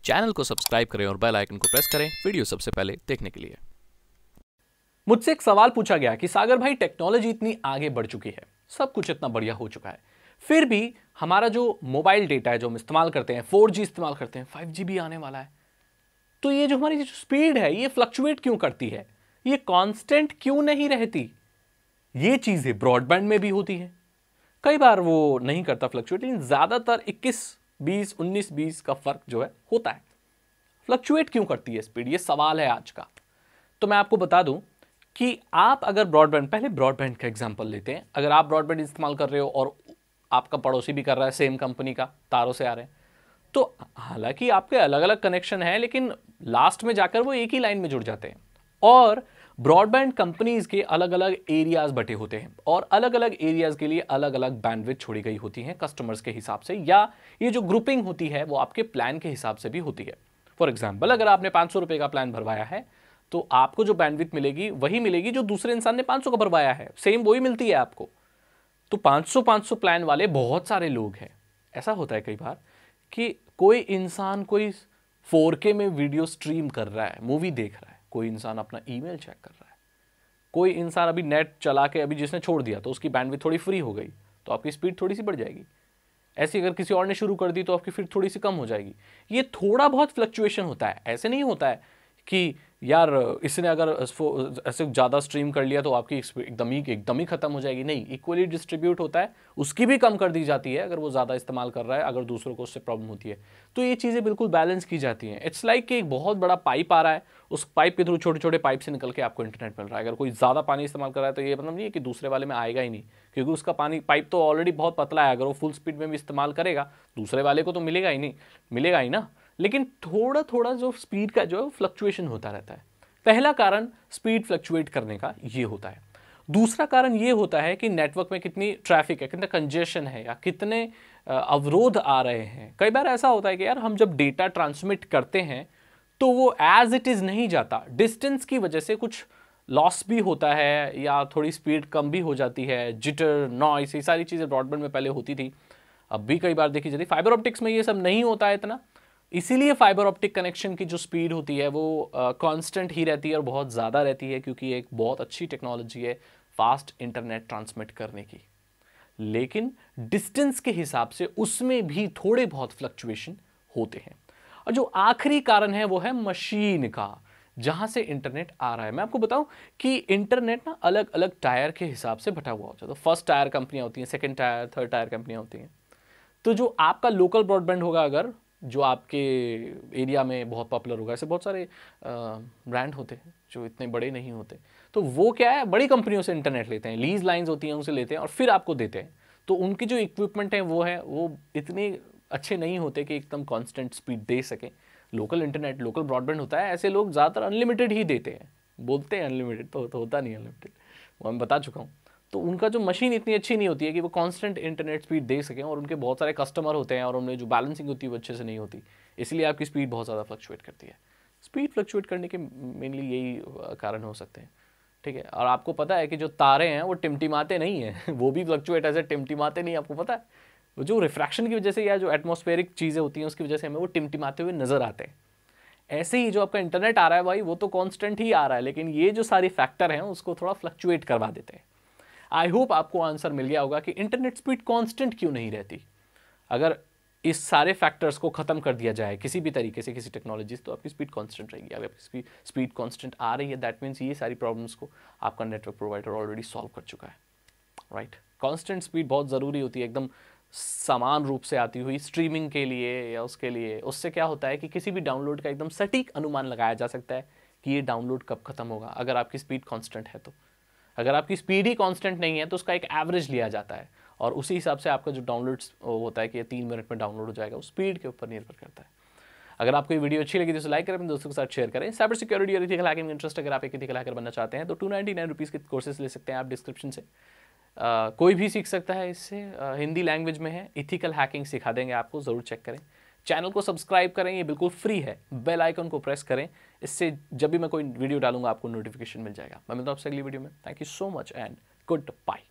Channel को subscribe करें और बेल आइकन को प्रेस करें वीडियो सबसे पहले देखने के लिए। मुझसे एक सवाल पूछा गया कि सागर भाई, टेक्नोलॉजी इतनी आगे बढ़ चुकी है, सब कुछ इतना बढ़िया हो चुका है, फिर भी हमारा जो मोबाइल डेटा है जो हम इस्तेमाल करते हैं, 4G इस्तेमाल करते हैं, 5G भी आने वाला है, तो ये जो हमारी जो स्पीड है ये फ्लक्चुएट क्यों करती है, ये कांस्टेंट क्यों नहीं रहती? ये चीजें ब्रॉडबैंड में भी होती है। कई बार वो नहीं करता फ्लक्चुएट, लेकिन ज्यादातर 21-20, 19-20 का फर्क जो है होता है। फ्लक्चुएट क्यों करती है स्पीड, ये सवाल है आज का। तो मैं आपको बता दूं कि आप अगर ब्रॉडबैंड, पहले ब्रॉडबैंड का एग्जांपल लेते हैं। अगर आप ब्रॉडबैंड इस्तेमाल कर रहे हो और आपका पड़ोसी भी कर रहा है, सेम कंपनी का, तारों से आ रहे हैं, तो हालांकि आपके अलग अलग कनेक्शन है, लेकिन लास्ट में जाकर वो एक ही लाइन में जुड़ जाते हैं। और ब्रॉडबैंड कंपनीज के अलग अलग एरियाज बटे होते हैं और अलग अलग एरियाज के लिए अलग अलग बैंडविड्थ छोड़ी गई होती है कस्टमर्स के हिसाब से, या ये जो ग्रुपिंग होती है वो आपके प्लान के हिसाब से भी होती है। फॉर एग्जाम्पल, अगर आपने 500 रुपए का प्लान भरवाया है तो आपको जो बैंडविड्थ मिलेगी वही मिलेगी जो दूसरे इंसान ने 500 का भरवाया है, सेम वही मिलती है आपको। तो 500 प्लान वाले बहुत सारे लोग हैं। ऐसा होता है कई बार कि कोई इंसान कोई 4K में वीडियो स्ट्रीम कर रहा है, मूवी देख रहा है, कोई इंसान अपना ईमेल चेक कर रहा है, कोई इंसान अभी नेट चला के अभी जिसने छोड़ दिया तो उसकी बैंडविड्थ थोड़ी फ्री हो गई तो आपकी स्पीड थोड़ी सी बढ़ जाएगी। ऐसी अगर किसी और ने शुरू कर दी तो आपकी फिर थोड़ी सी कम हो जाएगी। ये थोड़ा बहुत फ्लक्चुएशन होता है, ऐसे नहीं होता है कि यार इसने अगर ऐसे ज़्यादा स्ट्रीम कर लिया तो आपकी एकदम ही खत्म हो जाएगी। नहीं, इक्वली डिस्ट्रीब्यूट होता है, उसकी भी कम कर दी जाती है अगर वो ज़्यादा इस्तेमाल कर रहा है, अगर दूसरों को उससे प्रॉब्लम होती है तो ये चीज़ें बिल्कुल बैलेंस की जाती हैं। इट्स लाइक कि एक बहुत बड़ा पाइप आ रहा है, उस पाइप के थ्रू छोटे छोटे पाइप से निकल के आपको इंटरनेट मिल रहा है। अगर कोई ज़्यादा पानी इस्तेमाल कर रहा है तो ये मतलब नहीं है कि दूसरे वाले में आएगा ही नहीं, क्योंकि उसका पानी पाइप तो ऑलरेडी बहुत पतला है। अगर वो फुल स्पीड में भी इस्तेमाल करेगा दूसरे वाले को तो मिलेगा ही नहीं, मिलेगा ही ना। लेकिन थोड़ा थोड़ा जो स्पीड का जो फ्लक्चुएशन होता रहता है। पहला कारण स्पीड फ्लक्चुएट करने का ये होता है। दूसरा कारण ये होता है कि नेटवर्क में कितनी ट्रैफिक है, कितना कंजेशन है, या कितने अवरोध आ रहे हैं। कई बार ऐसा होता है कि यार हम जब डेटा ट्रांसमिट करते हैं तो वो एज इट इज नहीं जाता, डिस्टेंस की वजह से कुछ लॉस भी होता है या थोड़ी स्पीड कम भी हो जाती है। जिटर, नॉइस, ये सारी चीज़ें ब्रॉडबैंड में पहले होती थी, अब भी कई बार देखी जाती। फाइबर ऑप्टिक्स में ये सब नहीं होता है इतना, इसीलिए फाइबर ऑप्टिक कनेक्शन की जो स्पीड होती है वो कांस्टेंट ही रहती है और बहुत ज़्यादा रहती है, क्योंकि एक बहुत अच्छी टेक्नोलॉजी है फास्ट इंटरनेट ट्रांसमिट करने की। लेकिन डिस्टेंस के हिसाब से उसमें भी थोड़े बहुत फ्लक्चुएशन होते हैं। और जो आखिरी कारण है वो है मशीन का, जहां से इंटरनेट आ रहा है। मैं आपको बताऊं कि इंटरनेट ना अलग अलग टायर के हिसाब से बटा हुआ होता है। तो फर्स्ट टायर कंपनियां होती हैं, सेकंड टायर, थर्ड टायर कंपनियां होती हैं। तो जो आपका लोकल ब्रॉडबैंड होगा, अगर जो आपके एरिया में बहुत पॉपुलर होगा, ऐसे बहुत सारे ब्रांड होते हैं जो इतने बड़े नहीं होते, तो वो क्या है, बड़ी कंपनियों से इंटरनेट लेते हैं, लीज लाइंस होती हैं उनसे लेते हैं और फिर आपको देते हैं। तो उनकी जो इक्विपमेंट है वो इतने अच्छे नहीं होते कि एकदम कांस्टेंट स्पीड दे सकें। लोकल इंटरनेट, लोकल ब्रॉडबैंड होता है, ऐसे लोग ज़्यादातर अनलिमिटेड ही देते हैं, बोलते हैं अनलिमिटेड, तो होता नहीं अनलिमिटेड, वो मैं बता चुका हूँ। तो उनका जो मशीन इतनी अच्छी नहीं होती है कि वो कांस्टेंट इंटरनेट स्पीड दे सकें, और उनके बहुत सारे कस्टमर होते हैं और उनमें जो बैलेंसिंग होती है वो अच्छे से नहीं होती, इसलिए आपकी स्पीड बहुत ज़्यादा फ्लक्चुएट करती है। स्पीड फ्लक्चुएट करने के मेनली यही कारण हो सकते हैं, ठीक है। और आपको पता है कि जो तारे हैं वो टिमटिमाते नहीं हैं वो भी फ्लक्चुएट ऐसे टिमटिमाते नहीं, आपको पता है। वो जो रिफ्रैक्शन की वजह से या जो एटमॉस्फेरिक चीज़ें होती हैं उसकी वजह से हमें वो टिमटिमाते हुए नजर आते हैं। ऐसे ही जो आपका इंटरनेट आ रहा है भाई, वो तो कांस्टेंट ही आ रहा है, लेकिन ये जो सारी फैक्टर हैं उसको थोड़ा फ्लक्चुएट करवा देते हैं। आई होप आपको आंसर मिल गया होगा कि इंटरनेट स्पीड कांस्टेंट क्यों नहीं रहती। अगर इस सारे फैक्टर्स को खत्म कर दिया जाए किसी भी तरीके से, किसी टेक्नोलॉजी से, तो आपकी स्पीड कांस्टेंट रहेगी। अगर आपकी स्पीड कांस्टेंट आ रही है, दैट मीन्स ये सारी प्रॉब्लम्स को आपका नेटवर्क प्रोवाइडर ऑलरेडी सॉल्व कर चुका है, राइट। कांस्टेंट स्पीड बहुत ज़रूरी होती है, एकदम समान रूप से आती हुई स्ट्रीमिंग के लिए या उसके लिए। उससे क्या होता है कि किसी भी डाउनलोड का एकदम सटीक अनुमान लगाया जा सकता है कि ये डाउनलोड कब खत्म होगा, अगर आपकी स्पीड कांस्टेंट है तो। अगर आपकी स्पीड ही कांस्टेंट नहीं है तो उसका एक एवरेज लिया जाता है और उसी हिसाब से आपका जो डाउनलोड होता है कि ये 3 मिनट में डाउनलोड हो जाएगा, वो स्पीड के ऊपर निर्भर करता है। अगर आपको ये वीडियो अच्छी लगी तो लाइक करें, अपने दोस्तों के साथ शेयर करें। साइबर सिक्योरिटी और इथिकल हैकिंग में इंटरेस्ट अगर आप एक इथिकल हैकर बनना चाहते हैं तो 299 रुपीज़ के कोर्सेज ले सकते हैं आप डिस्क्रिप्शन से। कोई भी सीख सकता है इससे, हिंदी लैंग्वेज में है, इथिकल हैकिंग सिखा देंगे आपको, ज़रूर चेक करें। चैनल को सब्सक्राइब करें, ये बिल्कुल फ्री है, बेल आइकन को प्रेस करें, इससे जब भी मैं कोई वीडियो डालूंगा आपको नोटिफिकेशन मिल जाएगा। मैं मिलता हूं आपसे अगली वीडियो में। Thank you so much and good bye.